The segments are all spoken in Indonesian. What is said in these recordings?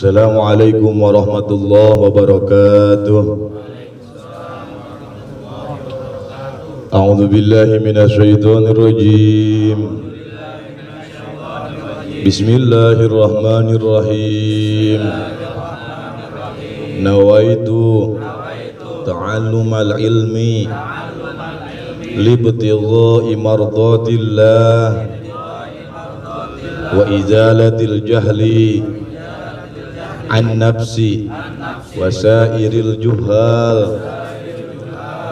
Assalamualaikum warahmatullahi wabarakatuh. A'udzu billahi minasy syaithanir rajim. Bismillahirrahmanirrahim. Nawaitu ta'allumal ilmi libtigha'i mardatillah wa izalatil jahli an nafsi wa sairil juhal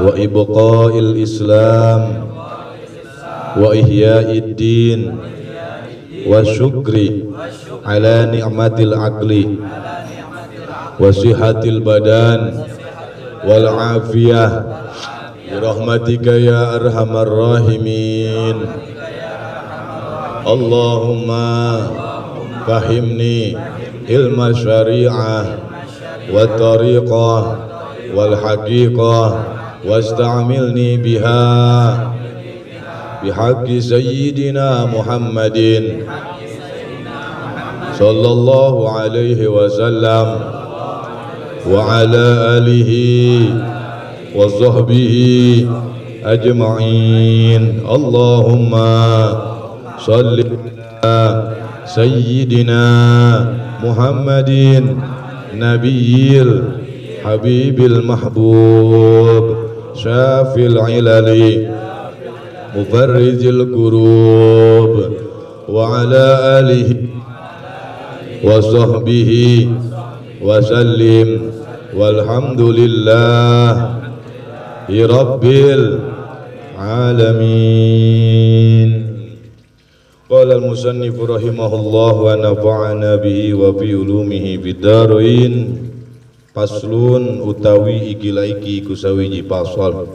wa ibqa'il islam wa ihya'id din wa syukri ala ni'matil aqli wa sihatil badan wal afiyah bi rahmatika ya arhamar rahimin. Allahumma fahimni ilma syari'ah wa tariqah wal haqiqah wasta'amilni biha bihaqqi sayyidina Muhammadin sallallahu alaihi wasallam wa ala alihi wa sahbihi ajma'in. Allahumma salli ala sayyidina Muhammadin nabiyil habibil mahbub syafil ilali mufarrijil kurub wa ala alihi wa sahbihi wa sallim walhamdulillah rabbil alamin. Qala al-musannif rahimahullah wa nafa'ana bihi wa fi ulumihi bid-darain. Paslun utawi iki kusawiji pasal.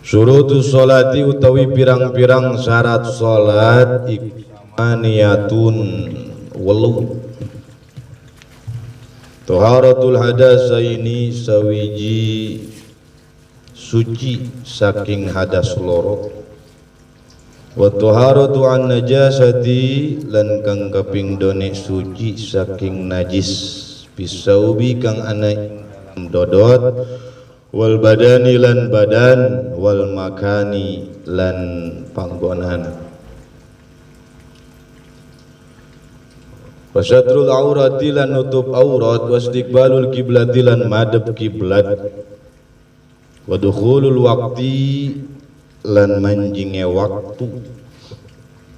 Syurutus sholati utawi pirang-pirang syarat salat imaniyatun welu. Taharatul hadasaini sawiji suci saking hadas loro. Wa taharatu an najasati lan kang kaping done suci saking najis bisaubi kang ana dodot wal badani lan badan wal makani lan panggonan. Wasatrul aurati lan nutup aurat wastiqbalul kiblati lan madhep kiblat wa dukhulul waqti lan manjinge waktu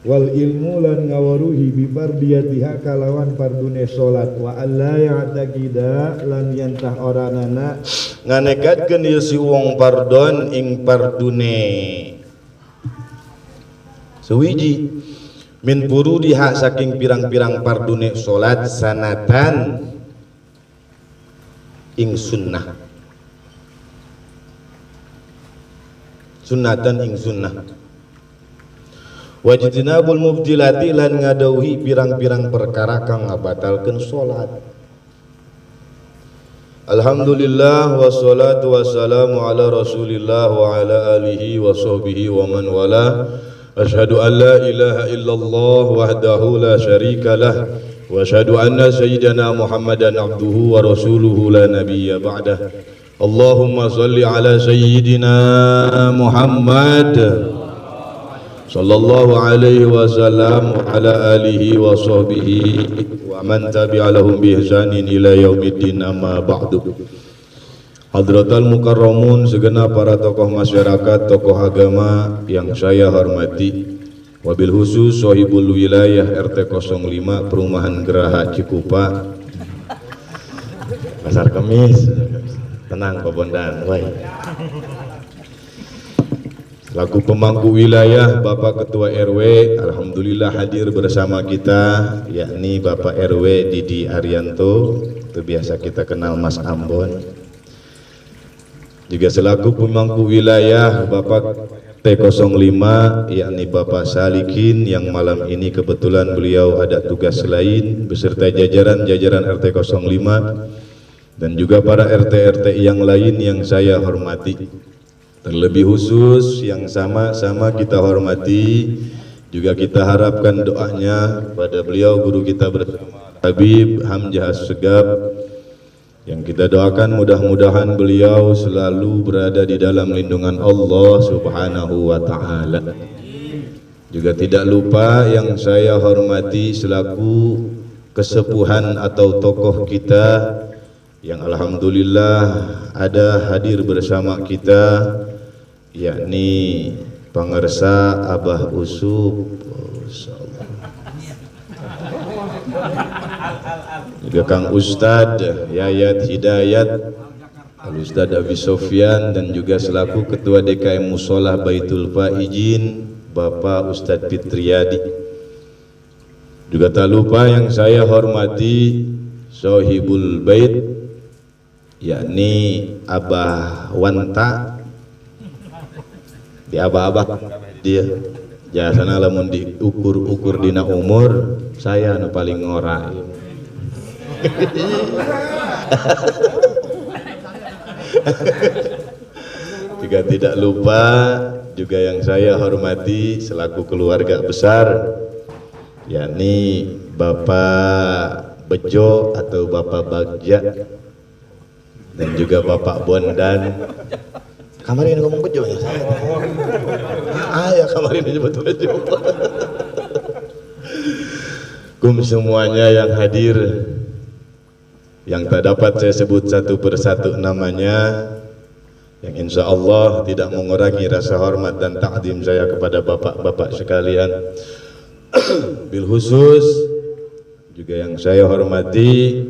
wal ilmu lan ngawaruhi bi fardiyatiha kalawan fardune salat wa alla ya'taqida lan yantah oranana nganekatkeun ieu si wong pardon ing pardune suwiji min furudiha saking pirang-pirang pardune salat sanatan ing sunnah sunnatan ing sunnah wajtinabul mubtilati lan ngadauhi pirang-pirang perkara kang ngabatalkeun salat. Alhamdulillah wassalatu wassalamu ala Rasulillah wa ala alihi wa sahbihi wa man wala. Asyhadu an la ilaha illallah wahdahu la syarika lah wa asyhadu anna sayyidana Muhammadan abduhu wa rasuluhu la nabiyya ba'dah. Allahumma salli ala sayyidina Muhammad sallallahu alaihi wasallam wa ala alihi wa sahbihi wa man tabi'a lahum bi ihsanin ila yaumiddin amma ba'du. Hadratal mukarramun, segenap para tokoh masyarakat, tokoh agama yang saya hormati, wabil khusus sahibul wilayah RT 05 Perumahan Geraha Cikupa Pasar Kemis. Tenang Pak Bondan, selaku pemangku wilayah Bapak Ketua RW, alhamdulillah hadir bersama kita, yakni Bapak RW Didi Arianto, itu biasa kita kenal Mas Ambon. Juga selaku pemangku wilayah Bapak T05, yakni Bapak Salikin, yang malam ini kebetulan beliau ada tugas lain beserta jajaran RT 05. Dan juga para RT-RT yang lain yang saya hormati. Terlebih khusus yang sama-sama kita hormati, juga kita harapkan doanya pada beliau guru kita bersama Habib Hamzah Assegaf, yang kita doakan mudah-mudahan beliau selalu berada di dalam lindungan Allah Subhanahu wa Ta'ala. Juga tidak lupa yang saya hormati selaku kesepuhan atau tokoh kita yang alhamdulillah ada hadir bersama kita, yakni Pangersa Abah Usub, juga Kang Ustad Yayat Hidayat, Al Ustad Abi Sofyan, dan juga selaku Ketua DKM Musolah Baitul Faizin Bapak Ustad Fitriyadi. Juga tak lupa yang saya hormati Sohibul Bait, yakni Abah Wanta, di abah-abah dia jasana lamun diukur-ukur dina umur saya nu paling ngora. Juga tidak lupa juga yang saya hormati selaku keluarga besar, yakni Bapak Bejo atau Bapak Bagja, dan juga Bapak Bondan. Kemarin ngomong Bejo ya saya. Ya kemarin nyebut Bejo. Kum semuanya yang hadir, yang tak dapat saya sebut satu persatu namanya, yang insya Allah tidak mengurangi rasa hormat dan takdim saya kepada bapak-bapak sekalian. Bil khusus juga yang saya hormati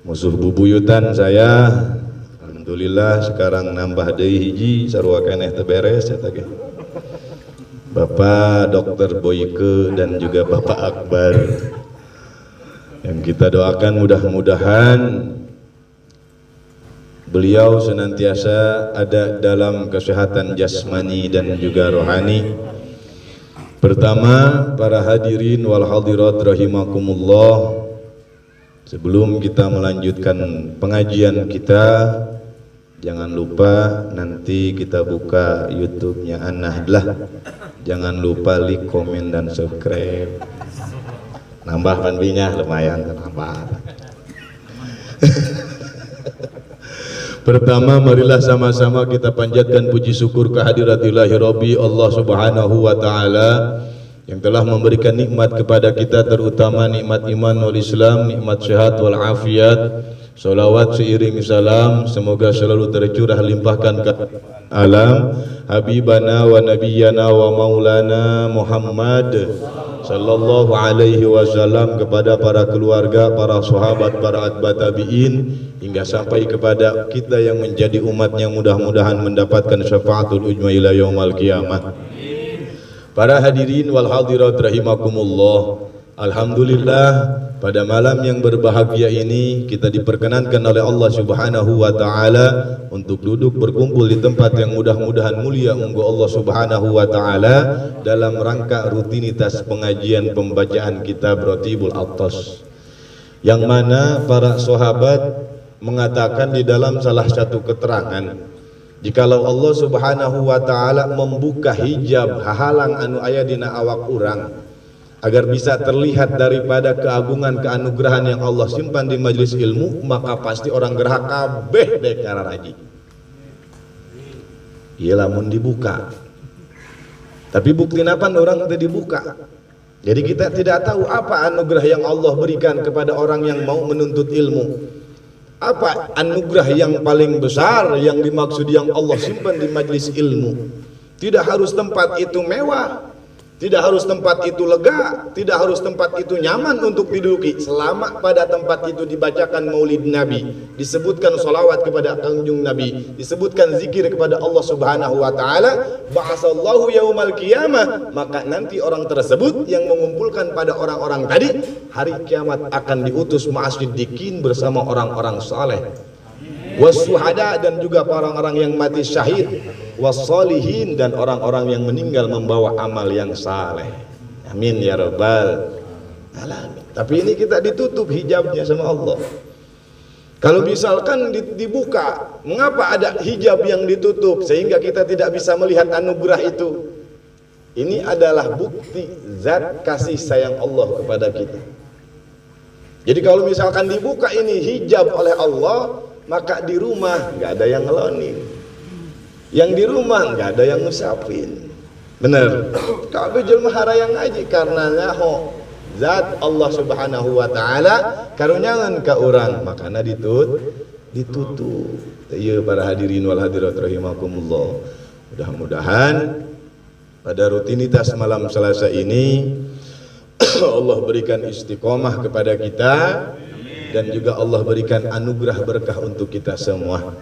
musuh bubuyutan saya, alhamdulillah sekarang nambah deui hiji sarua keneh teu beres eta ge. Bapak Dr. Boyke dan juga Bapak Akbar, yang kita doakan mudah-mudahan beliau senantiasa ada dalam kesehatan jasmani dan juga rohani. Pertama, para hadirin wal hadirat rahimakumullah, sebelum kita melanjutkan pengajian kita, jangan lupa nanti kita buka YouTube-nya An-Nahdlah. Jangan lupa like, komen, dan subscribe. Nambah panbinya lumayan nambah. Pertama, marilah sama-sama kita panjatkan puji syukur kehadiratillahir Rabbi Allah Subhanahu wa Ta'ala yang telah memberikan nikmat kepada kita, terutama nikmat iman wal Islam, nikmat sehat wal afiat. Salawat seiring salam semoga selalu tercurah limpahkan ke alam habibana wa nabiyyana wa maulana Muhammad sallallahu alaihi wasallam, kepada para keluarga, para sahabat, para atba tabi'in, hingga sampai kepada kita yang menjadi umatnya, mudah-mudahan mendapatkan syafaatul ujma ila yaumal qiyamah. Para hadirin wal hadirat rahimakumullah, alhamdulillah pada malam yang berbahagia ini kita diperkenankan oleh Allah Subhanahu wa Ta'ala untuk duduk berkumpul di tempat yang mudah-mudahan mulia munggu Allah Subhanahu wa Ta'ala dalam rangka rutinitas pengajian pembacaan kitab Ratibul Attas, yang mana para sahabat mengatakan di dalam salah satu keterangan, jikalau Allah Subhanahu wa Ta'ala membuka hijab hahalang anu aya dina awak urang agar bisa terlihat daripada keagungan keanugerahan yang Allah simpan di majelis ilmu, maka pasti orang gerah kabeh dek kararaji. Ieu lamun dibuka. Tapi bukti napan orang teu dibuka. Jadi kita tidak tahu apa anugerah yang Allah berikan kepada orang yang mau menuntut ilmu. Apa anugerah yang paling besar yang dimaksud yang Allah simpan di majelis ilmu? Tidak harus tempat itu mewah, tidak harus tempat itu lega, tidak harus tempat itu nyaman untuk diduduki, selama pada tempat itu dibacakan maulid Nabi, disebutkan salawat kepada kanjeng Nabi, disebutkan zikir kepada Allah Subhanahu wa Ta'ala, ba'asallahu yaumal qiyamah, maka nanti orang tersebut yang mengumpulkan pada orang-orang tadi, hari kiamat akan diutus ma'asyidikin bersama orang-orang saleh, wasuhada, dan juga orang-orang yang mati syahid, wassalihin, dan orang-orang yang meninggal membawa amal yang saleh. Amin ya rabbal alamin. Tapi ini kita ditutup hijabnya sama Allah. Kalau misalkan dibuka, mengapa ada hijab yang ditutup sehingga kita tidak bisa melihat anugerah itu? Ini adalah bukti zat kasih sayang Allah kepada kita. Jadi kalau misalkan dibuka ini hijab oleh Allah, maka di rumah nggak ada yang ngelonin, yang di rumah nggak ada yang ngusapin. Bener. Kalau jelma harayang ngaji karena nyaho zat Allah Subhanahu wa taala karunyangan ka urang, makana ditutup. Iya para hadirin wal hadirat rahimakumullah. Mudah-mudahan pada rutinitas malam Selasa ini Allah berikan istiqomah kepada kita dan juga Allah berikan anugerah berkah untuk kita semua.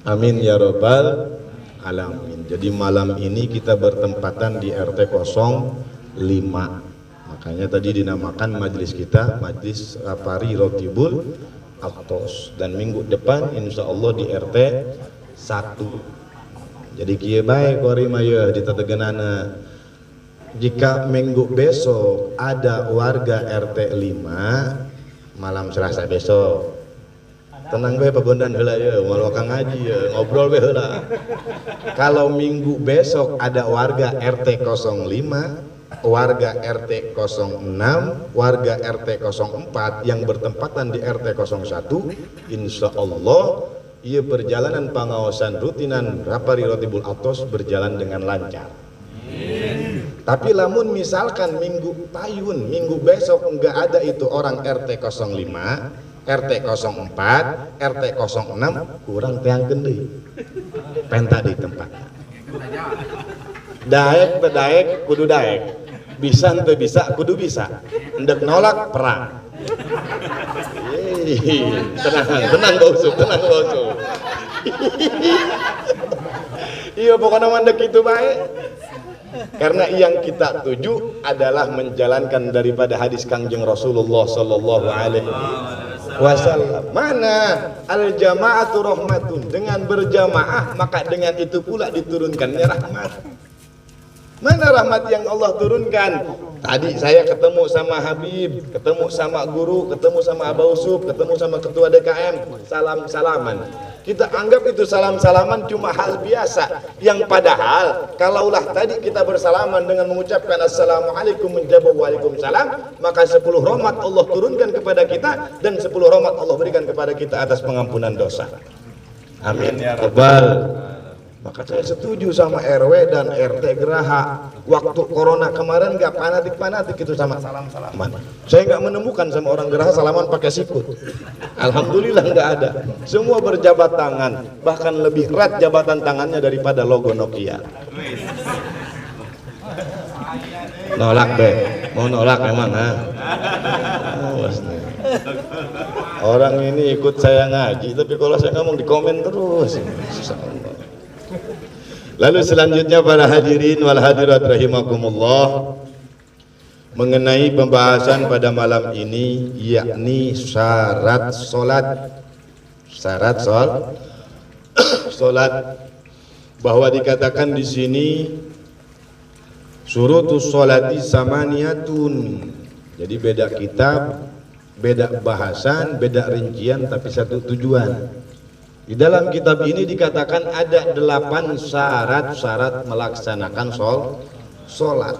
Amin ya rabbal alamin. Jadi malam ini kita bertempatan di RT 05. Makanya tadi dinamakan majlis kita Majlis Rapari Rotibul Aktos, dan minggu depan insya Allah di RT 1. Jadi kieu bae kori maya ditategenana. Jika minggu besok ada warga RT 5 malam Selasa besok, tenang bae pabondan heula ye, moal wakang ngaji ye, ngobrol bae heula. Kalau minggu besok ada warga RT 05, warga RT 06, warga RT 04 yang bertempatan di RT 01, insya Allah ia perjalanan pengawasan rutinan Rapari Rotibul Aktos berjalan dengan lancar. Tapi lamun misalkan minggu tayun, minggu besok enggak ada itu orang RT 05, RT 04, RT 06, kurang teangkeun deui. Penta di tempat. Daek kudu daek. Bisa teu bisa kudu bisa. Endek nolak perang. Tenang bausup. Iya pokoknya mandek itu baik. Karena yang kita tuju adalah menjalankan daripada hadis Kangjeng Rasulullah sallallahu alaihi wasallam. Mana al jamaatu rahmatun, dengan berjamaah maka dengan itu pula diturunkannya rahmat. Mana rahmat yang Allah turunkan? Tadi saya ketemu sama Habib, ketemu sama guru, ketemu sama Abah Usub, ketemu sama ketua DKM, salam-salaman. Kita anggap itu salam-salaman cuma hal biasa, yang padahal kalaulah tadi kita bersalaman dengan mengucapkan assalamualaikum menjawab waalaikumsalam, maka 10 rahmat Allah turunkan kepada kita dan 10 rahmat Allah berikan kepada kita atas pengampunan dosa. Amin ya rabbal. Maka saya setuju sama RW dan RT Geraha. Waktu corona kemarin gak fanatik itu sama salam-salaman. Saya gak menemukan sama orang Geraha salaman pakai sikut. Alhamdulillah gak ada. Semua berjabat tangan. Bahkan lebih erat jabatan tangannya daripada logo Nokia. Nolak be. Mau nolak emang ha? Orang ini ikut saya ngaji, tapi kalau saya ngomong di komen terus. Lalu selanjutnya para hadirin wal hadirat rahimakumullah, mengenai pembahasan pada malam ini yakni syarat salat. Syarat salat bahwa dikatakan di sini syurutus sholati samaniyatun. Jadi beda kitab, beda bahasan, beda rincian, tapi satu tujuan. Di dalam kitab ini dikatakan ada 8 syarat-syarat melaksanakan sholat.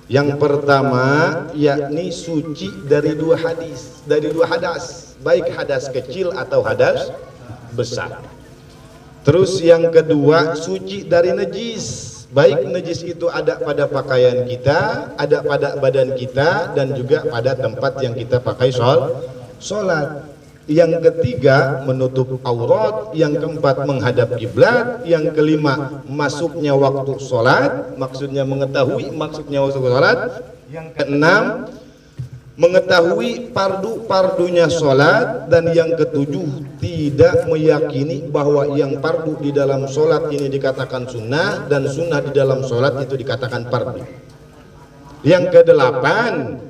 Yang pertama yakni suci dari 2 hadas, baik hadas kecil atau hadas besar. Terus yang kedua suci dari najis, baik najis itu ada pada pakaian kita, ada pada badan kita, dan juga pada tempat yang kita pakai sholat. Yang ketiga menutup aurat, yang keempat menghadap kiblat, yang kelima masuknya waktu sholat, maksudnya mengetahui maksudnya waktu sholat, yang keenam mengetahui pardunya sholat, dan yang ketujuh tidak meyakini bahwa yang pardu di dalam sholat ini dikatakan sunnah dan sunnah di dalam sholat itu dikatakan pardu. Yang kedelapan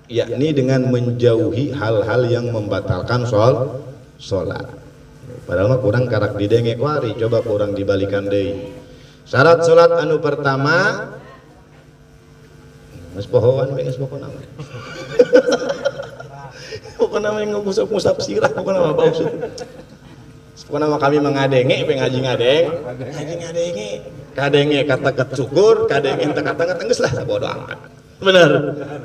yakni dengan menjauhi hal-hal yang membatalkan sholat. Padahal mah kurang karak didenge kuari, coba kurang dibalikan deui. Syarat sholat anu pertama geus pohoan we geus pokona. Pokona mah ngusap-ngusap sirah pokona mah bausut. Pokona mah kami mengadenge pe ngaji ngadeng. Ngaji ngadenge. Kadenge kata syukur, kadenge teu kata geus lah bodo amat. Benar.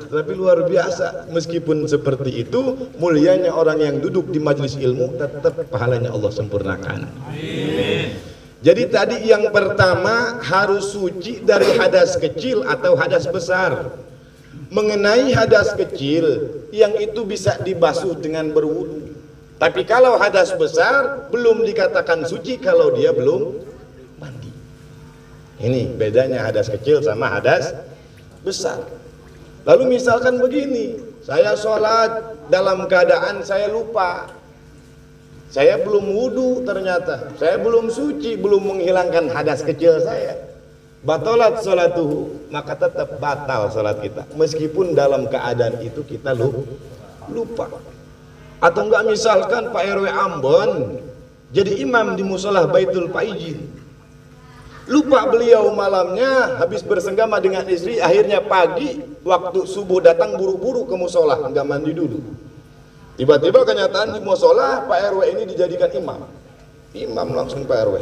Tapi luar biasa, meskipun seperti itu, mulianya orang yang duduk di majelis ilmu tetap pahalanya Allah sempurnakan. Amin. Jadi tadi yang pertama harus suci dari hadas kecil atau hadas besar. Mengenai hadas kecil, yang itu bisa dibasuh dengan berwudu. Tapi kalau hadas besar belum dikatakan suci kalau dia belum mandi. Ini bedanya hadas kecil sama hadas besar. Lalu misalkan begini, saya sholat dalam keadaan saya lupa, saya belum wudu ternyata, saya belum suci, belum menghilangkan hadas kecil saya, batalat sholatuhu, maka tetap batal sholat kita, meskipun dalam keadaan itu kita lupa. Atau enggak misalkan Pak RW Ambon jadi imam di musola Baitul Faizin, lupa beliau malamnya habis bersenggama dengan istri, akhirnya pagi waktu subuh datang buru-buru ke musola, enggak mandi dulu. Tiba-tiba kenyataan di musola Pak RW ini dijadikan imam. Imam langsung Pak RW.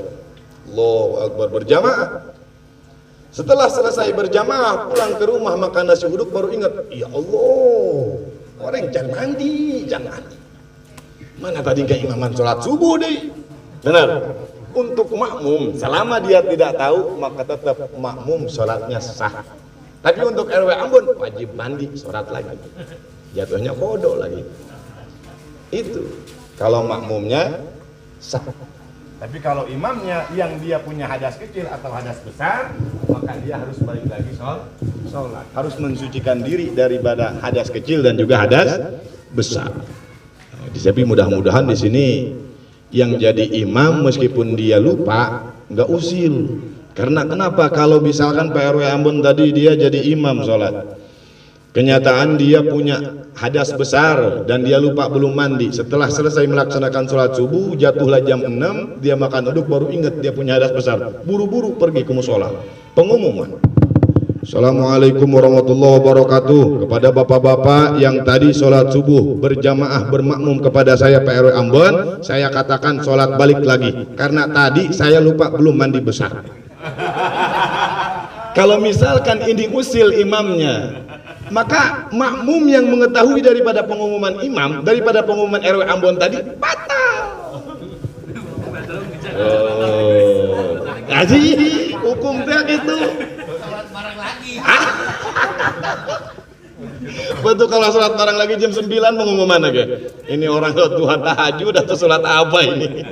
Allahu Akbar, berjamaah. Setelah selesai berjamaah pulang ke rumah makan nasi uduk baru ingat, ya Allah, orang jangan mandi, jangan mandi. Mana tadi keimaman sholat subuh deh. Benar. Untuk makmum, selama dia tidak tahu maka tetap makmum sholatnya sah. Tapi untuk RW Ambon wajib mandi, sholat lagi. Jatuhnya kodok lagi. Itu kalau makmumnya sah. Tapi kalau imamnya yang dia punya hadas kecil atau hadas besar, maka dia harus balik lagi sholat. Harus mensucikan diri daripada hadas kecil dan juga hadas besar. Tapi mudah-mudahan di sini yang jadi imam meskipun dia lupa nggak usil. Karena kenapa? Kalau misalkan Pak RW Ambon tadi dia jadi imam sholat, kenyataan dia punya hadas besar dan dia lupa belum mandi. Setelah selesai melaksanakan sholat subuh, jatuhlah jam 6, dia makan uduk baru ingat dia punya hadas besar, buru-buru pergi ke musola. Pengumuman, Assalamualaikum warahmatullahi wabarakatuh. Kepada bapak-bapak yang tadi sholat subuh berjamaah bermakmum kepada saya Pak RW Ambon, saya katakan sholat balik lagi karena tadi saya lupa belum mandi besar. Kalau misalkan ini usil imamnya, maka makmum yang mengetahui daripada pengumuman imam, daripada pengumuman RW Ambon tadi batal. Ngaji hukum teh gitu. Betul, kalau sholat bareng lagi jam 9 pengumuman aja. Ini orang Tuhan tahajud atau sholat apa ini?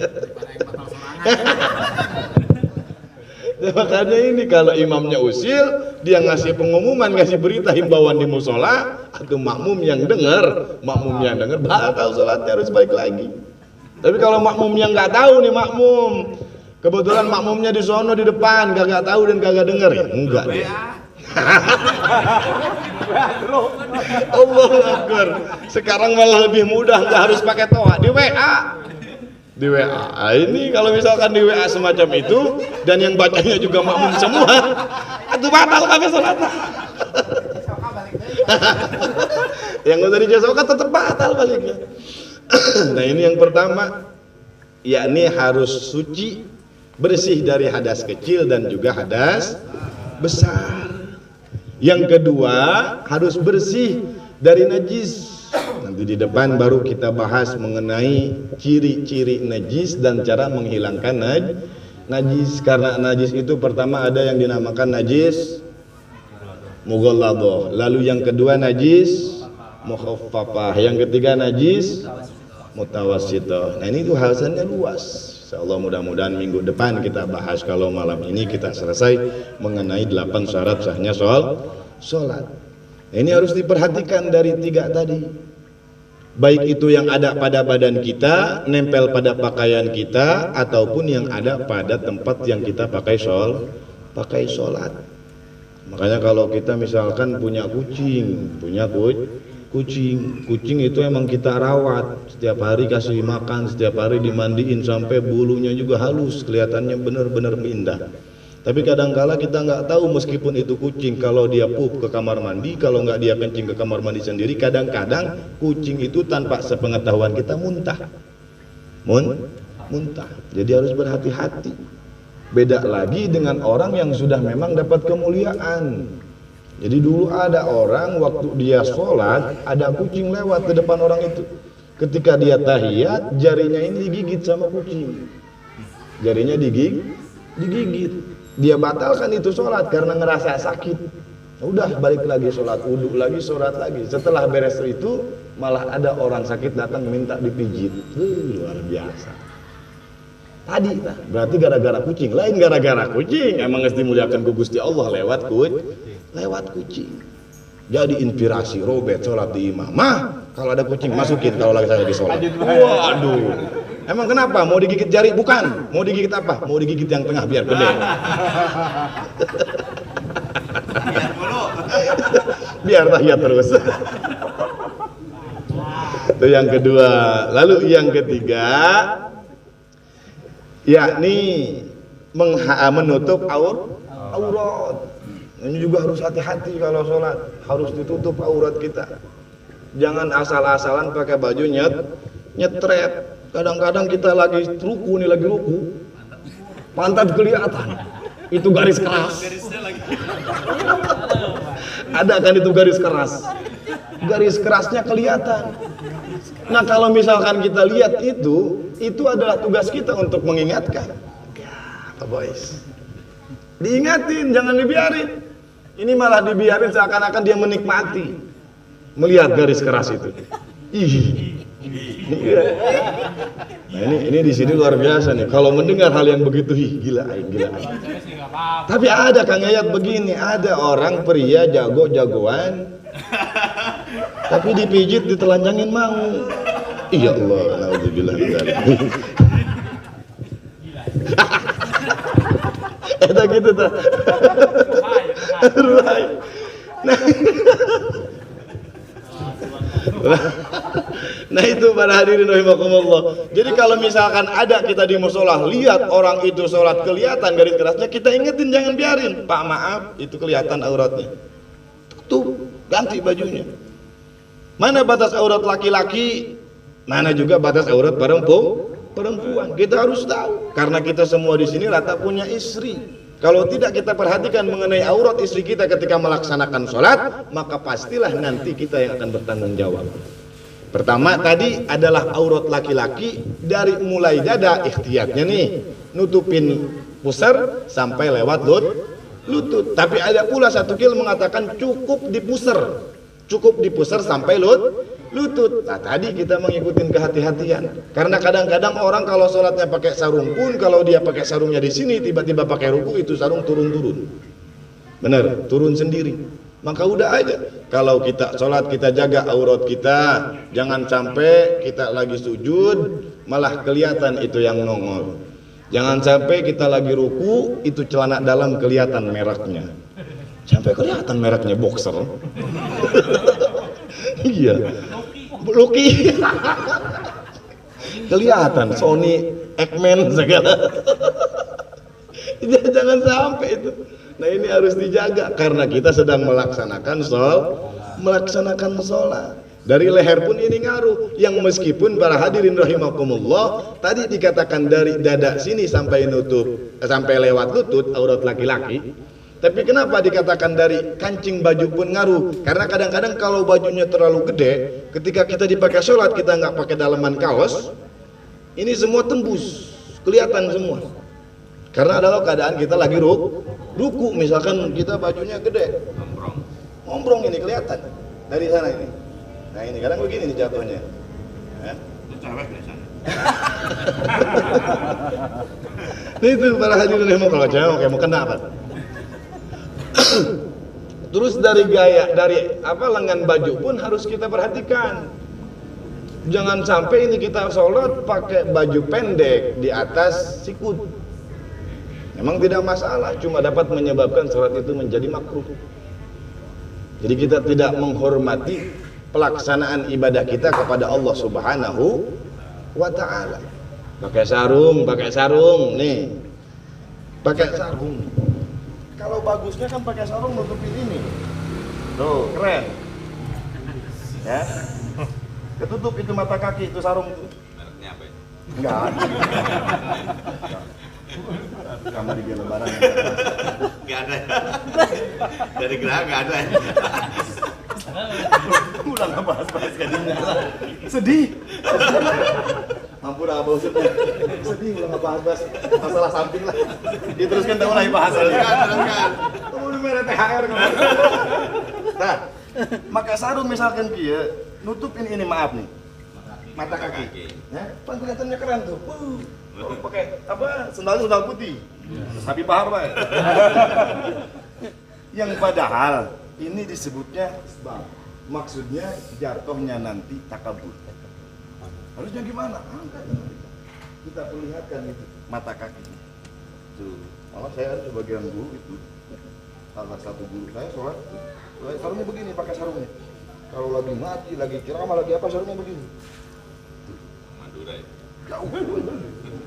Makanya ini kalau imamnya usil, dia ngasih pengumuman, ngasih berita himbauan di musola, atau makmum yang dengar batal sholatnya harus balik lagi. Tapi kalau makmum yang nggak tahu nih makmum, kebetulan makmumnya di sono di depan, kagak tahu dan kagak dengar, ya enggak dia. Allahu Akbar. Sekarang malah lebih mudah, nggak harus pakai toa, di WA. Di WA. Ini kalau misalkan di WA semacam itu dan yang bacanya juga makmum semua, itu batal kami salatnya. Yang udah dijasokan tetap batal baliknya. Nah, ini yang pertama, yakni harus suci, bersih dari hadas kecil dan juga hadas besar. Yang kedua, harus bersih dari najis. Nanti di depan baru kita bahas mengenai ciri-ciri najis dan cara menghilangkan najis. Karena najis itu pertama ada yang dinamakan najis mughalladhah, lalu yang kedua najis mukhaffafah, yang ketiga najis mutawassithah. Nah, ini tuh bahasannya luas. Insyaallah mudah-mudahan minggu depan kita bahas, kalau malam ini kita selesai mengenai 8 syarat sahnya sholat. Nah, ini harus diperhatikan dari 3 tadi. Baik itu yang ada pada badan kita, nempel pada pakaian kita, ataupun yang ada pada tempat yang kita pakai sholat. Makanya kalau kita misalkan punya kucing itu emang kita rawat, setiap hari kasih makan, setiap hari dimandiin sampai bulunya juga halus, kelihatannya benar-benar indah. Tapi kadangkala kita nggak tahu, meskipun itu kucing, kalau dia pup ke kamar mandi, kalau nggak dia kencing ke kamar mandi sendiri, kadang-kadang kucing itu tanpa sepengetahuan kita muntah. Jadi harus berhati-hati. Beda lagi dengan orang yang sudah memang dapat kemuliaan. Jadi dulu ada orang waktu dia sholat, ada kucing lewat di depan orang itu. Ketika dia tahiyat, jarinya ini digigit sama kucing. Jarinya digigit. Dia batalkan itu sholat karena ngerasa sakit. Udah balik lagi sholat, wudhu lagi, sholat lagi. Setelah beres itu, malah ada orang sakit datang minta dipijit. Luar biasa. Tadi, berarti gara-gara kucing. Lain gara-gara kucing. Emang harus dimuliakan ku Gusti Allah lewat kucing. Jadi inspirasi Robert sholat di imam. Kalau ada kucing masukin kalau lagi saya di sholat. Waduh. Emang kenapa? Mau digigit jari? Bukan. Mau digigit apa? Mau digigit yang tengah biar gede. Biar tahiyat terus. Itu yang kedua. Lalu yang ketiga, yakni menutup aurat. Ini juga harus hati-hati kalau sholat, harus ditutup aurat kita. Jangan asal-asalan pakai baju nyetret. Kadang-kadang kita lagi ruku, pantat kelihatan. Itu garis keras. Ada kan itu garis keras. Garis kerasnya kelihatan. Nah kalau misalkan kita lihat itu adalah tugas kita untuk mengingatkan. Ya, boys. Diingatin, jangan dibiarin. Ini malah dibiarin seakan-akan dia menikmati melihat garis keras itu. Nah ini di sini luar biasa nih. Kalau mendengar hal yang begitu, gila. Tapi ada Kang Yayat begini, ada orang pria jago-jagoan, tapi dipijit, ditelanjangin mau. Ya Allah, naudzubillah min dzalik. Eta gitu tuh. Nah itu para hadirin rahimakumullah. Jadi kalau misalkan ada kita di musholah lihat orang itu sholat kelihatan garis kerasnya, kita ingetin jangan biarin. Pak maaf, itu kelihatan auratnya. Tutup, ganti bajunya. Mana batas aurat laki-laki? Mana juga batas aurat perempuan. Kita harus tahu karena kita semua di sini rata punya istri. Kalau tidak kita perhatikan mengenai aurat istri kita ketika melaksanakan sholat, maka pastilah nanti kita yang akan bertanggung jawab. Pertama tadi adalah aurat laki-laki dari mulai dada ikhtiyatnya nih, nutupin pusar sampai lewat lutut. Tapi ada pula satu kil mengatakan cukup dipusar sampai lutut. Nah tadi kita mengikuti kehati-hatian. Karena kadang-kadang orang kalau sholatnya pakai sarung pun, kalau dia pakai sarungnya di sini tiba-tiba pakai ruku, itu sarung turun. Bener, turun sendiri. Maka udah aja. Kalau kita sholat kita jaga aurat kita, jangan sampai kita lagi sujud malah kelihatan itu yang nongol. Jangan sampai kita lagi ruku itu celana dalam kelihatan mereknya. Sampai kelihatan mereknya boxer. Iya. Lucky. Kelihatan Sony, Ekmen segala. Jangan sampai itu. Nah ini harus dijaga karena kita sedang melaksanakan sholat. Dari leher pun ini ngaruh. Yang meskipun para hadirin rahimakumullah tadi dikatakan dari dada sini sampai lewat lutut aurat laki-laki. Tapi kenapa dikatakan dari kancing baju pun ngaruh? Karena kadang-kadang kalau bajunya terlalu gede, ketika kita dipakai sholat kita nggak pakai dalaman kaos, ini semua tembus, kelihatan semua. Karena adalah keadaan kita lagi ruku, misalkan kita bajunya gede, ombrong ini kelihatan dari sana ini. Nah ini kadang begini nih jatuhnya. Itu para hadirin mau kalau cewek mau kena apa? Terus dari lengan baju pun harus kita perhatikan. Jangan sampai ini kita sholat pakai baju pendek di atas sikut. Memang tidak masalah, cuma dapat menyebabkan sholat itu menjadi makruh. Jadi kita tidak menghormati pelaksanaan ibadah kita kepada Allah Subhanahu wa ta'ala. Pakai sarung nih. Pakai sarung. Kalau bagusnya kan pakai sarung nutupin ini. Tuh, keren. Ya. Ketutup itu mata kaki, itu sarung itu. Mereknya apa ya? Enggak. kamar di lebaran. Gak ada. Dari gerah gak ada. Udah nggak bahas-bahas gajinya lah. Sedih. Ampun abah Ustadz. Sedih udah nggak bahas-bahas masalah samping lah. Diteruskan tahu lagi bahas. Teruskan. Udah merah THR kemarin. Nah, maka sarung misalkan dia nutupin ini maaf nih. Mata kaki. Ya, kan kelihatannya keren tuh. Pakai apa? Sendal putih. Sapi bahar, Pak. Yang padahal ini disebutnya isbal. Maksudnya jatuhnya nanti takabur. Harusnya gimana? Angkat kita perlihatkan itu mata kaki. Tuh, malah saya ada sebagian guru itu. Salah satu guru saya sholat, sarungnya begini, pakai sarungnya. Kalau lagi mati, lagi ceramah, lagi apa sarungnya begini. Madura ya? Jauh.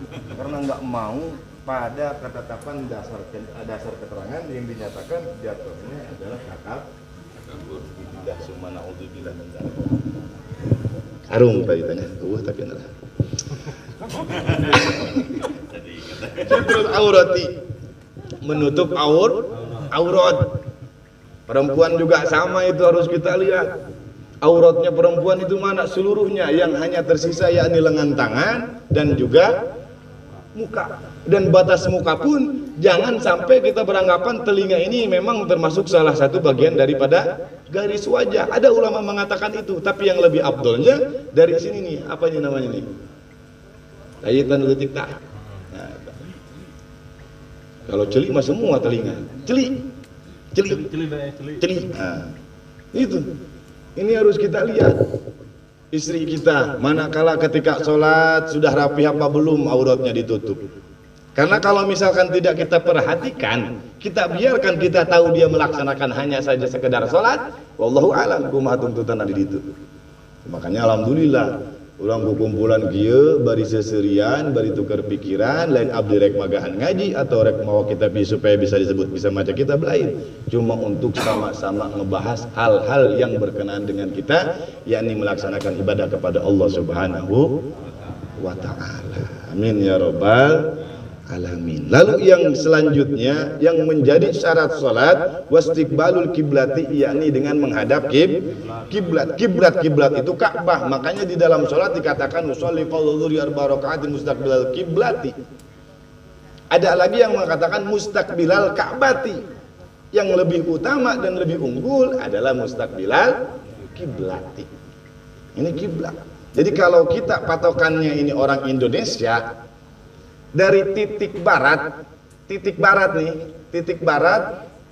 Karena nggak mau pada ketetapan dasar keterangan yang dinyatakan jatuhnya adalah takabur. Tidak semana udzubillah min dzalik. Arung tadi tanya, tapi enggak. Satrul aurati, menutup aurat. Perempuan juga sama, itu harus kita lihat. Auratnya perempuan itu mana? Seluruhnya, yang hanya tersisa yakni lengan tangan dan juga muka. Dan batas muka pun jangan sampai kita beranggapan telinga ini memang termasuk salah satu bagian daripada garis wajah. Ada ulama mengatakan itu, tapi yang lebih abdolnya dari sini nih, apa ini namanya nih? Layatan detik tak. Nah, kalau celi mah semua telinga. Celi. Nah, itu. Ini harus kita lihat. Istri kita, manakala ketika sholat sudah rapi apa belum auratnya ditutup. Karena kalau misalkan tidak kita perhatikan, kita biarkan, kita tahu dia melaksanakan hanya saja sekedar sholat, wallahu a'lam kumaha tuntutan di itu. Makanya alhamdulillah ulang kumpulan kieu bari seserian, bari tukar pikiran, lain abdi rek magahan ngaji atau rek mau kita supaya bisa disebut bisa maca kitab lain. Cuma untuk sama-sama ngebahas hal-hal yang berkenaan dengan kita, yakni melaksanakan ibadah kepada Allah Subhanahu wa taala. Amin ya rabbal alamin. Lalu yang selanjutnya yang menjadi syarat salat wastiqbalul kiblati, yakni dengan menghadap kiblat. Kiblat itu Ka'bah. Makanya di dalam salat dikatakan usolli fadzuhri arba rakaatin mustaqbilal kiblati. Ada lagi yang mengatakan mustaqbilal Ka'bati. Yang lebih utama dan lebih unggul adalah mustaqbilal kiblati. Ini kiblat. Jadi kalau kita patokannya ini orang Indonesia, dari titik barat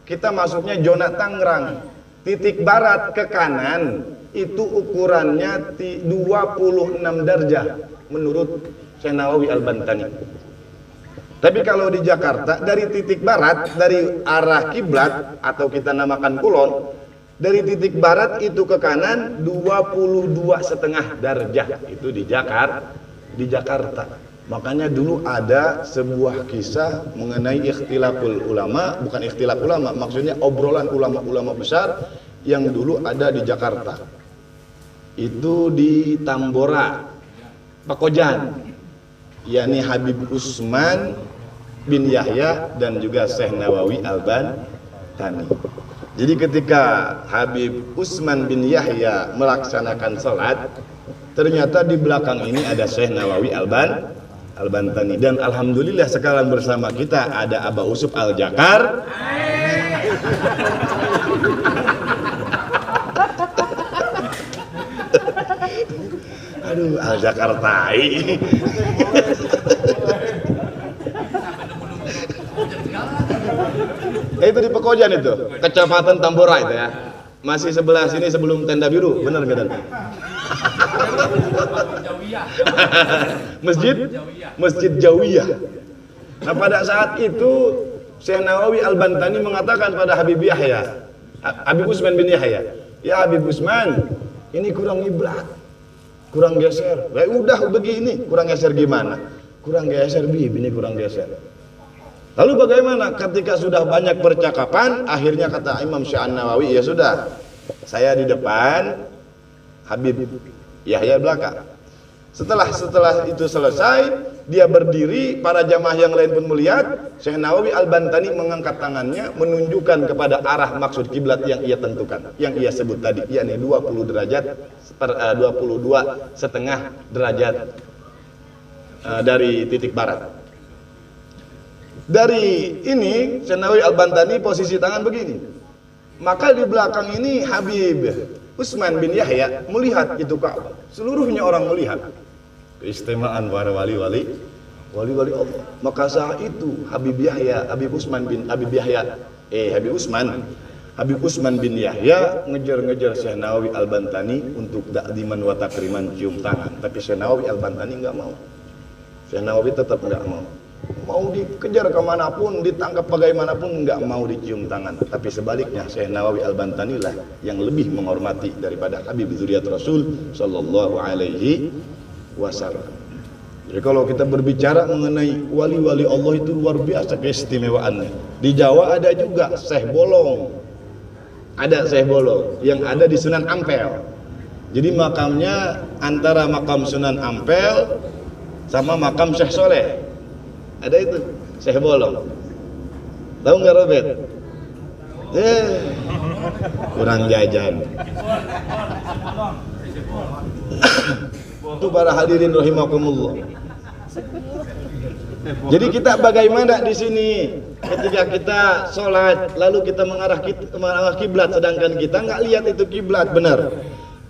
kita masuknya zona Tangerang. Titik barat ke kanan itu ukurannya 26 derajat menurut Syekh Nawawi Al-Bantani. Tapi kalau di Jakarta dari titik barat, dari arah kiblat atau kita namakan kulon, dari titik barat itu ke kanan 22,5 derajat itu di Jakarta. Makanya dulu ada sebuah kisah mengenai ikhtilaful ulama, bukan ikhtilaf ulama, maksudnya obrolan ulama-ulama besar yang dulu ada di Jakarta. Itu di Tambora, Pakojan, yakni Habib Utsman bin Yahya dan juga Syekh Nawawi Al-Bantani. Jadi ketika Habib Utsman bin Yahya melaksanakan salat, ternyata di belakang ini ada Syekh Nawawi Al-Bantani, dan alhamdulillah sekarang bersama kita ada Aba Usup Al-Jakar. Aduh, Al-Jakartai. Itu di Pekojan itu, Kecamatan Tambora itu ya. Masih sebelah sini sebelum tenda biru, benar enggak? Masjid Jawiyah. Nah pada saat itu Syekh Nawawi Al-Bantani mengatakan pada Habib Utsman bin Yahya, ya Habib Utsman, ini kurang iblat, kurang geser. Ya udah begini, kurang geser gimana? Kurang geser ini kurang geser. Lalu bagaimana ketika sudah banyak percakapan, akhirnya kata Imam Syekh Nawawi, ya sudah, saya di depan, Habib Yahya belakang. Setelah itu selesai, dia berdiri, para jamaah yang lain pun melihat. Syekh Nawawi Al-Bantani mengangkat tangannya menunjukkan kepada arah maksud kiblat yang ia tentukan, yang ia sebut tadi, yakni 20 derajat per 22 setengah derajat dari titik barat. Dari ini Syekh Nawawi Al-Bantani posisi tangan begini. Maka di belakang ini Habib Utsman bin Yahya melihat itu Ka'bah. Seluruhnya orang melihat keistimewaan para wali-wali Allah. Maka saat itu Habib Utsman bin Yahya ngejar-ngejar Syekh Nawawi Al-Bantani untuk takdiman wa takriman, cium tangan. Tapi Syekh Nawawi Al-Bantani enggak mau. Syekh Nawawi tetap enggak mau. Mau dikejar kemanapun, ditangkap bagaimanapun, enggak mau dicium tangan. Tapi sebaliknya Syekh Nawawi Al-Bantani lah yang lebih menghormati daripada Habib Dzurriyyat Rasul sallallahu alaihi wasallam. Jadi kalau kita berbicara mengenai wali-wali Allah itu luar biasa keistimewaannya. Di Jawa ada juga Syekh Bolong. Ada Syekh Bolong yang ada di Sunan Ampel. Jadi makamnya antara makam Sunan Ampel sama makam Syekh Soleh. Ada itu Syekh Bolong. Tahu nggak Robert? Kurang jajan. Itu para hadirin rahimakumullah. Jadi kita bagaimana di sini ketika kita sholat lalu kita mengarah kiblat, sedangkan kita nggak lihat itu kiblat benar.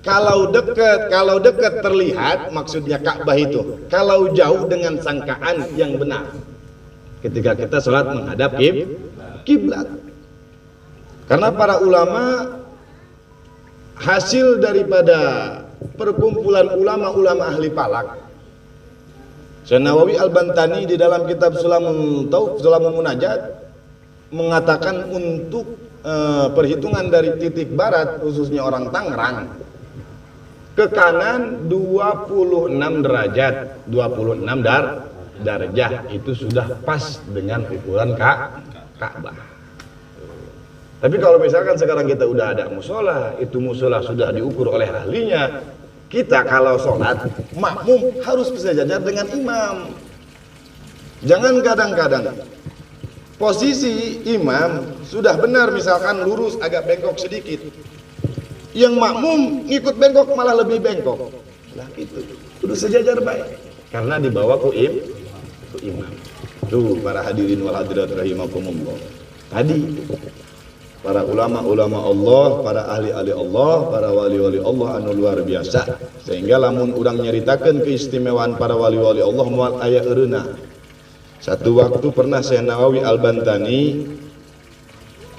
Kalau dekat terlihat maksudnya Ka'bah itu. Kalau jauh dengan sangkaan yang benar. Ketika kita sholat menghadap kiblat. Karena para ulama hasil daripada perkumpulan ulama-ulama ahli falak. Syekh Nawawi Al-Bantani di dalam kitab Sulamun Munajat mengatakan untuk perhitungan dari titik barat khususnya orang Tangerang ke kanan 26 derajat, 26 darajah itu sudah pas dengan ukuran Ka'bah. Tapi kalau misalkan sekarang kita udah ada musola, itu musola sudah diukur oleh ahlinya, kita kalau sholat makmum harus bersejajar dengan imam. Jangan kadang-kadang posisi imam sudah benar, misalkan lurus agak bengkok sedikit, yang makmum ngikut bengkok malah lebih bengkok. Nah itu kudu sejajar baik karena dibawa ku imam. Tuh para hadirin wal hadirat rahimakumullah. Tadi para ulama-ulama Allah, para ahli-ahli Allah, para wali-wali Allah anu luar biasa. Sehingga lamun urang nyeritakeun keistimewaan para wali-wali Allah moal aya eureuna. Satu waktu pernah Syekh Nawawi Al-Bantani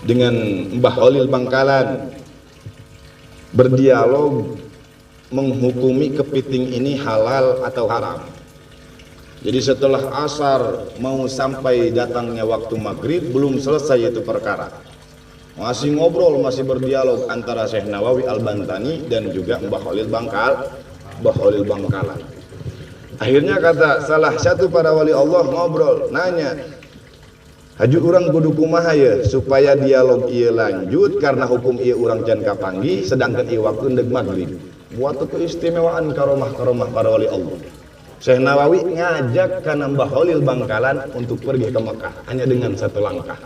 dengan Mbah Khalil Bangkalan berdialog menghukumi kepiting ini halal atau haram. Jadi setelah asar mau sampai datangnya waktu maghrib belum selesai itu perkara. Masih ngobrol, masih berdialog antara Syekh Nawawi Al-Bantani dan juga Mbah Khalil Bangkalan. Akhirnya kata salah satu para wali Allah ngobrol, nanya, haju urang kudu kumaha ya supaya dialog ieu lanjut karena hukum ieu urang can kapanggih sedangkan ieu waktu endeg maghrib. Buat keistimewaan karomah para wali Allah. Syekh Nawawi ngajak kana Mbah Khalil Bangkalan untuk pergi ke Mekah hanya dengan satu langkah.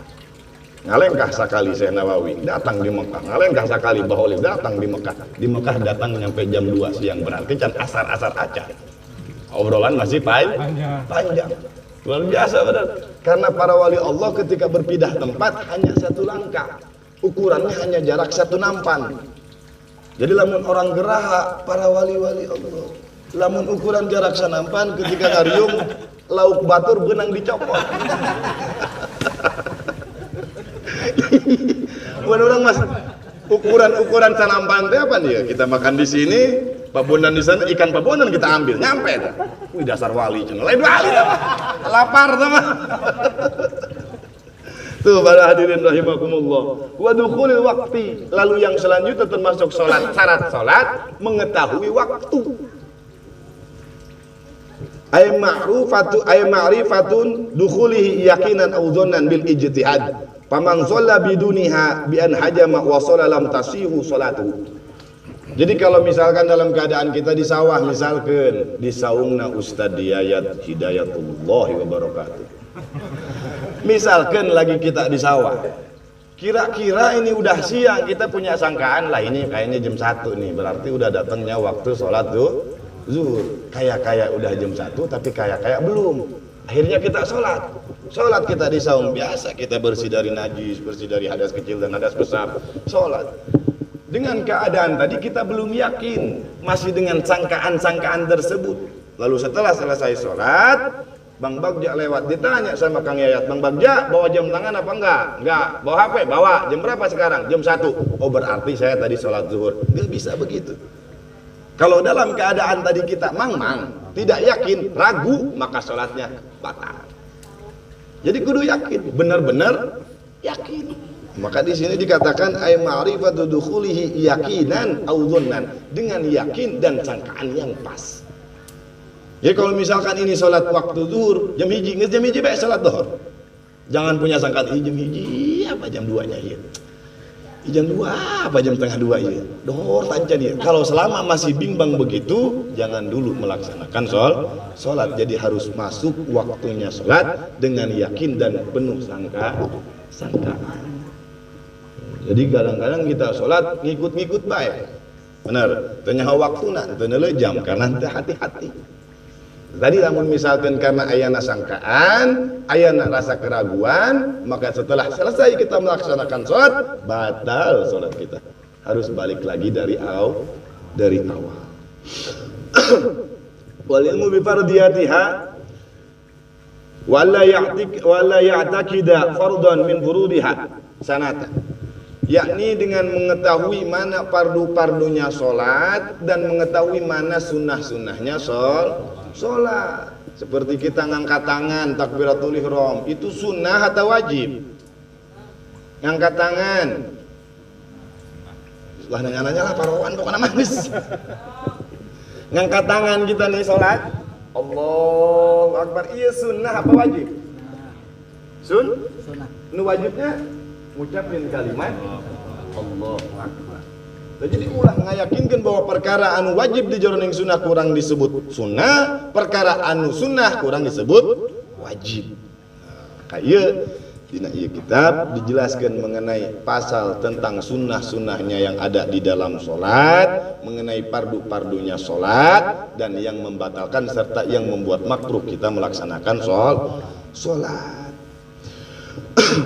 Ngalengkah sekali Syekh Nawawi datang di Mekah, ngalengkah sekali Mbah Khalil datang di Mekah. Di Mekah datang sampai jam 2 siang, berarti can asar aca. Obrolan masih panjang. Luar biasa benar. Karena para wali Allah ketika berpindah tempat hanya satu langkah. Ukurannya hanya jarak satu nampan. Jadi lamun orang geraha para wali-wali Allah. Lamun ukuran jarak sanampan ketika ngariung lauk batur benang dicopot. Bukan orang mas, ukuran sanampan teh apa nih? Kita makan di sini, pabunan di sana, ikan pabunan kita ambil, nyampe dah. Wih dasar wali, cina lain wali dah, lapar sama. Tuh para hadirin rahimakumullah. Wa dukhulil waqti, lalu yang selanjutnya termasuk salat, syarat salat mengetahui waktu. Ay ma'rifatun dukhulihi yaqinan aw dhannan bil ijtihad. Faman shalla biduniha bi an hajama wa shalla lam tasihu salatuhu. Jadi kalau misalkan dalam keadaan kita di sawah, misalkan di saungna Ustadz Diyayat Hidayatullahi wabarakatuh, misalkan lagi kita di sawah, kira-kira ini udah siang, kita punya sangkaan lah ini kayaknya jam 1 nih, berarti udah datangnya waktu sholat zuhur. Kayak udah jam 1 tapi kayak belum. Akhirnya kita sholat kita di saung, biasa kita bersih dari najis, bersih dari hadas kecil dan hadas besar, sholat. Dengan keadaan tadi kita belum yakin, masih dengan sangkaan-sangkaan tersebut. Lalu setelah selesai sholat, Bang Bagja lewat, ditanya sama Kang Yayat, Bang Bagja bawa jam tangan apa enggak? Enggak. Bawa HP? Bawa. Jam berapa sekarang? Jam 1. Oh berarti saya tadi sholat zuhur. Nggak bisa begitu. Kalau dalam keadaan tadi kita mang-mang, tidak yakin, ragu, maka sholatnya batal. Jadi kudu yakin, benar-benar yakin. Maka di sini dikatakan ay ma'rifatu dukhulihi yakinan au dhunnan, dengan yakin dan sangkaan yang pas. Jadi kalau misalkan ini sholat waktu zuhur jam 1, nges jam 1 baik sholat zuhur. Jangan punya sangkaan jam 1 apa jam 2 nya ya. Jam 2 apa jam setengah 2 ya. Dohor tanca dia. Kalau selama masih bimbang begitu, jangan dulu melaksanakan sholat. Jadi harus masuk waktunya sholat dengan yakin dan penuh sangkaan. Jadi kadang-kadang kita sholat ngikut-ngikut baik, benar. Tanya waktu nak, tanya jam karena nanti hati-hati. Tadi namun misalkan karena ayana sangkaan, ayana rasa keraguan, maka setelah selesai kita melaksanakan sholat, batal sholat kita. Harus balik lagi dari awal. Wal ilmu bi fardiyatiha wala ya'takida fardan min furudiha sanata. Yakni dengan mengetahui mana fardu-fardunya sholat dan mengetahui mana sunnah-sunnahnya sholat. Seperti kita ngangkat tangan takbiratul ihram, itu sunnah atau wajib? Ngangkat tangan lah nanya-nanya lah parawan kok nangis. Ngangkat tangan kita nih sholat, Allahu Akbar, iya sunnah apa wajib? Sunnah. Nu wajibnya ngucapin kalimat Allahu Akbar. Jadi ulah ngayakinkan bahwa perkara anu wajib di jroning sunnah kurang disebut sunnah, perkara anu sunnah kurang disebut wajib. Kayak dina ieu kitab dijelaskan mengenai pasal tentang sunnah-sunnahnya yang ada di dalam sholat, mengenai pardu-pardunya sholat dan yang membatalkan serta yang membuat makruh kita melaksanakan sholat.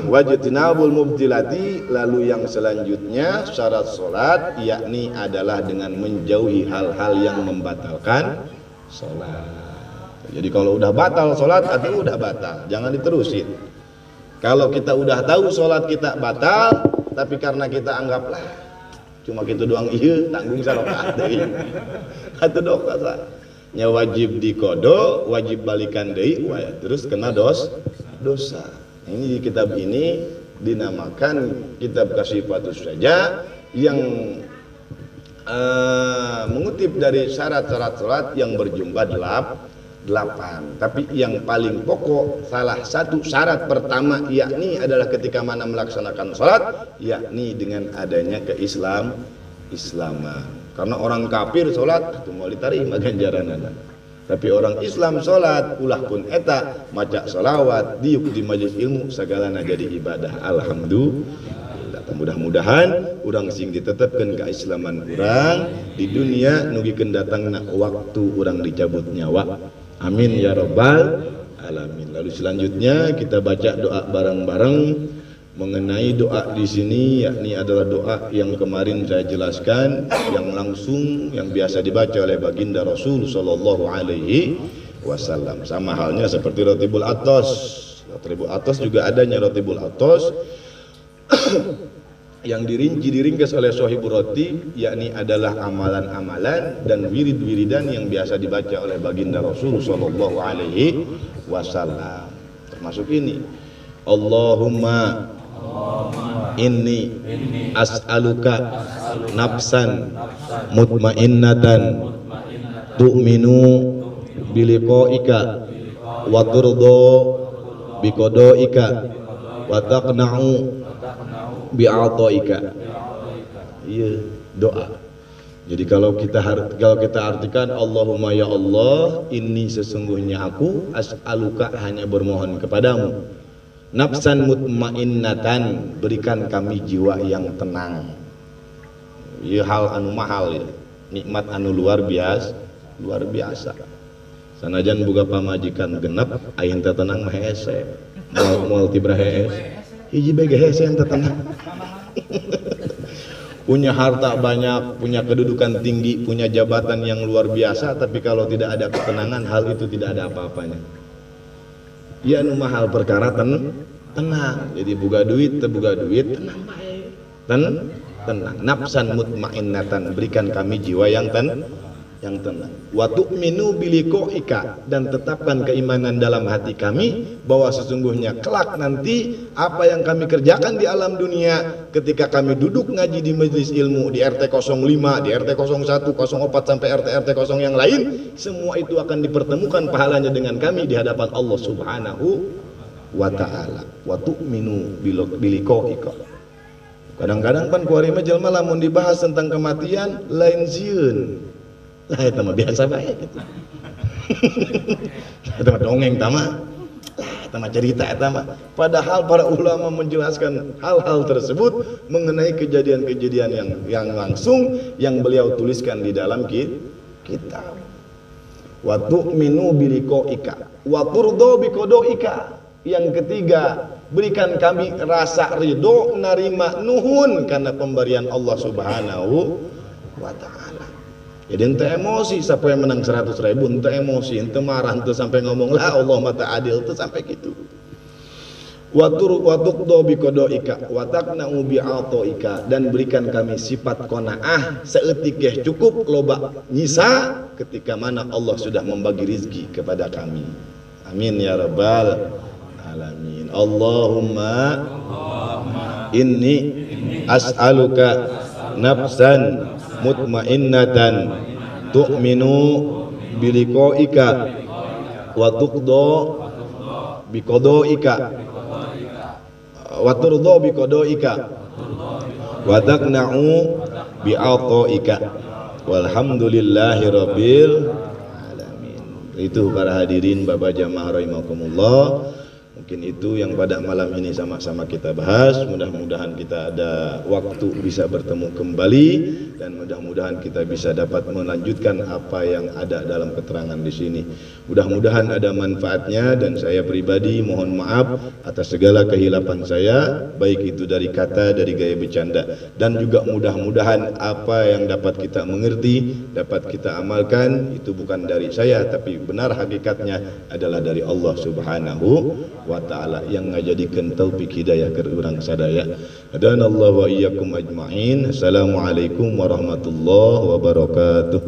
Wajtinabul mubtilati, lalu yang selanjutnya syarat sholat yakni adalah dengan menjauhi hal-hal yang membatalkan sholat. Jadi kalau udah batal sholat, itu udah batal, jangan diterusin. Kalau kita udah tahu sholat kita batal, tapi karena kita anggaplah cuma gitu doang, iya tanggung sarokat deui. Atuh dosa. Nya wajib dikodo, wajib balikan deui, terus kena dosa. Ini di kitab ini dinamakan kitab Kasifatus Saja yang mengutip dari syarat-syarat sholat yang berjumlah 8. Tapi yang paling pokok, salah satu syarat pertama yakni adalah ketika mana melaksanakan sholat, yakni dengan adanya keislaman. Karena orang kafir sholat itu mau diterima ganjaranana. Tapi orang Islam sholat ulah pun eta maca sholawat diuk di majelis ilmu segalana jadi ibadah. Alhamdulillah. Mudah-mudahan urang sing ditetepkeun keislaman urang di dunia nugikeun datangna waktu urang dicabut nyawa. Amin ya rabbal alamin. Lalu selanjutnya kita baca doa bareng-bareng. Mengenai doa di sini yakni adalah doa yang kemarin saya jelaskan, yang langsung yang biasa dibaca oleh baginda Rasul sallallahu alaihi wasallam. Sama halnya seperti Rotibul Atos. Rotibul Atos juga adanya Rotibul Atos yang diringkas oleh Sohibul Rotib, yakni adalah amalan-amalan dan wirid-wiridan yang biasa dibaca oleh baginda Rasul sallallahu alaihi wasallam. Termasuk ini, Allahumma inni as'aluka nafsan mutmainnatan tu'minu biliqa'ika wa turdo biqada'ika wa taqna'u bi'ata'ika. Iya, doa. Jadi kalau kita artikan Allahumma ya Allah, ini sesungguhnya aku as'aluka hanya bermohon kepadamu. Nafsan mutmainnatan, berikan kami jiwa yang tenang. Ieu hal anu mahal ya. Nikmat anu luar biasa. Sanajan boga pamajikan genep, ayeuna teh tenang mah hese. Moal tibra hese. Hiji bege hese ente tenang. Punya harta banyak, punya kedudukan tinggi, punya jabatan yang luar biasa, tapi kalau tidak ada ketenangan, hal itu tidak ada apa-apanya. Ya nu mahal perkara tenang. Jadi buka duit, tenang baik. Tenang. Nafsan mutmainnatan, berikan kami jiwa yang tenang. Wa tu'minu biliqa'ika, dan tetapkan keimanan dalam hati kami bahwa sesungguhnya kelak nanti apa yang kami kerjakan di alam dunia ketika kami duduk ngaji di majelis ilmu di RT 05, di RT 01, 04 sampai RT 0 yang lain, semua itu akan dipertemukan pahalanya dengan kami di hadapan Allah Subhanahu wa taala. Wa tu'minu biliqa'ika. Kadang-kadang pan kuari mah jelema lamun dibahas tentang kematian lain sieun. Lah eta mah biasa bae gitu. Eta mah dongeng tama. Eta mah cerita eta mah. Padahal para ulama menjelaskan hal-hal tersebut mengenai kejadian-kejadian yang langsung yang beliau tuliskan di dalam kitab. Wa tu'minu biliqa'ika wa turdo biqada'ika. Yang ketiga, berikan kami rasa ridho, narima nuhun karena pemberian Allah Subhanahu wa taala. Jadi ente emosi, siapa yang menang 100.000 ente emosi, ente marah, ente sampai ngomong lah Allah mata adil, ente sampai gitu. Wa tuqdo biqadaika wa taqna'u bi'ataika, dan berikan kami sifat qanaah, seeutik ge cukup loba nyisa ketika mana Allah sudah membagi rizki kepada kami. Amin ya rabbal alamin. Allahumma inni as'aluka nafsan mutmainnatan tu'minu biliqa'ika wa tuqdo biqada'ika wa turdo biqada'ika wa taqna'u bi'ata'ika walhamdulillahi rabbil alamin. Itu para hadirin Bapak jamaah rahimakumullah. Mungkin itu yang pada malam ini sama-sama kita bahas. Mudah-mudahan kita ada waktu bisa bertemu kembali, dan mudah-mudahan kita bisa dapat melanjutkan apa yang ada dalam keterangan di sini. Mudah-mudahan ada manfaatnya, dan saya pribadi mohon maaf atas segala kehilapan saya, baik itu dari kata, dari gaya bercanda, dan juga mudah-mudahan apa yang dapat kita mengerti, dapat kita amalkan, itu bukan dari saya, tapi benar hakikatnya adalah dari Allah Subhanahu wa ta'ala yang ngajadikeun taufik hidayah keur urang sadaya. Hadanallahu wa iyyakum ajmain. Assalamualaikum warahmatullahi wabarakatuh.